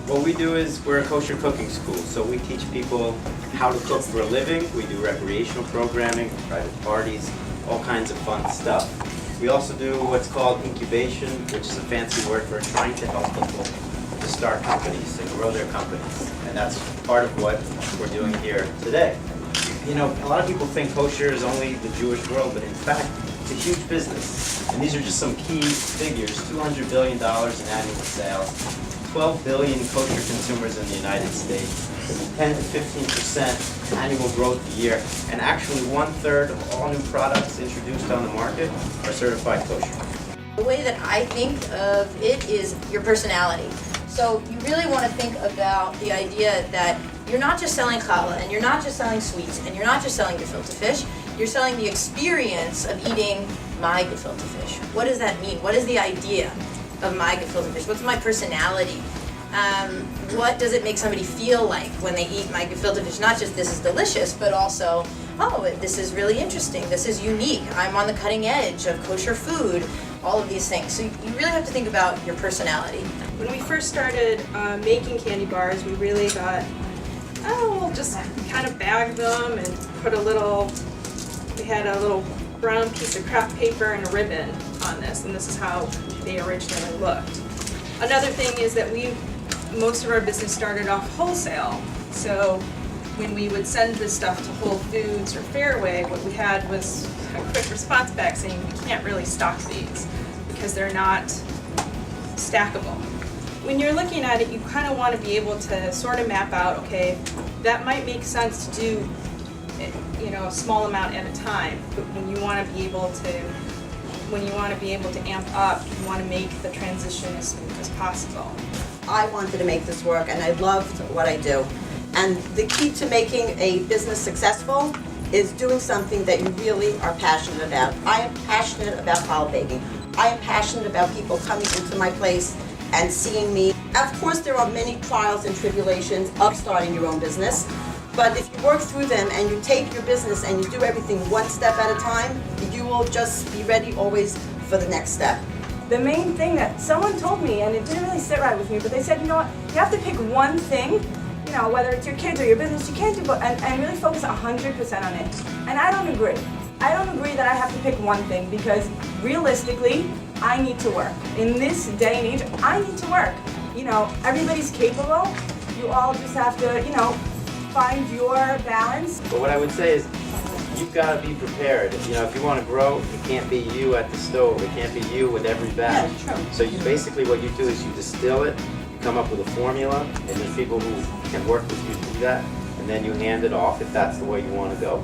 What we do is we're a kosher cooking school, so we teach people how to cook for a living. We do recreational programming, private parties, all kinds of fun stuff. We also do what's called incubation, which is a fancy word for trying to help people to start companies and grow their companies. And that's part of what we're doing here today. You know, a lot of people think kosher is only the Jewish world, but in fact, it's a huge business. And these are just some key figures: $200 billion in annual sales, 12 billion kosher consumers in the United States, 10 to 15% annual growth a year, and actually 1/3 of all new products introduced on the market are certified kosher. The way that I think of it is your personality. So you really want to think about the idea that you're not just selling challah, and you're not just selling sweets, and you're not just selling gefilte fish, you're selling the experience of eating my gefilte fish. What does that mean? What is the idea of my gefilte fish? What's my personality? What does it make somebody feel like when they eat my gefilte fish? Not just this is delicious, but also, oh, this is really interesting, this is unique, I'm on the cutting edge of kosher food, all of these things. So you really have to think about your personality. When we first started making candy bars, we really thought, oh, we'll just kind of bag them and put we had a little brown piece of craft paper and a ribbon on this, and this is how they originally looked. Another thing is that most of our business started off wholesale, so when we would send this stuff to Whole Foods or Fairway, what we had was a quick response back saying we can't really stock these because they're not stackable. When you're looking at it, you kind of want to be able to sort of map out, okay, that might make sense to do, a small amount at a time, but when you want to be able to amp up, you want to make the transition as smooth as possible. I wanted to make this work, and I loved what I do. And the key to making a business successful is doing something that you really are passionate about. I am passionate about challah baking. I am passionate about people coming into my place and seeing me. Of course, there are many trials and tribulations of starting your own business, but if you work through them and you take your business and you do everything one step at a time, you will just be ready always for the next step. The main thing that someone told me, and it didn't really sit right with me, but they said, you know what, you have to pick one thing, whether it's your kids or your business, you can't do both, and really focus 100% on it. And I don't agree. I don't agree that I have to pick one thing, because realistically, I need to work. In this day and age, I need to work. Everybody's capable. You all just have to, find your balance. But what I would say is, you've got to be prepared. If you want to grow, it can't be you at the stove. It can't be you with every batch. Yeah, true. So basically what you do is you distill it, you come up with a formula, and there's people who can work with you to do that, and then you hand it off if that's the way you want to go.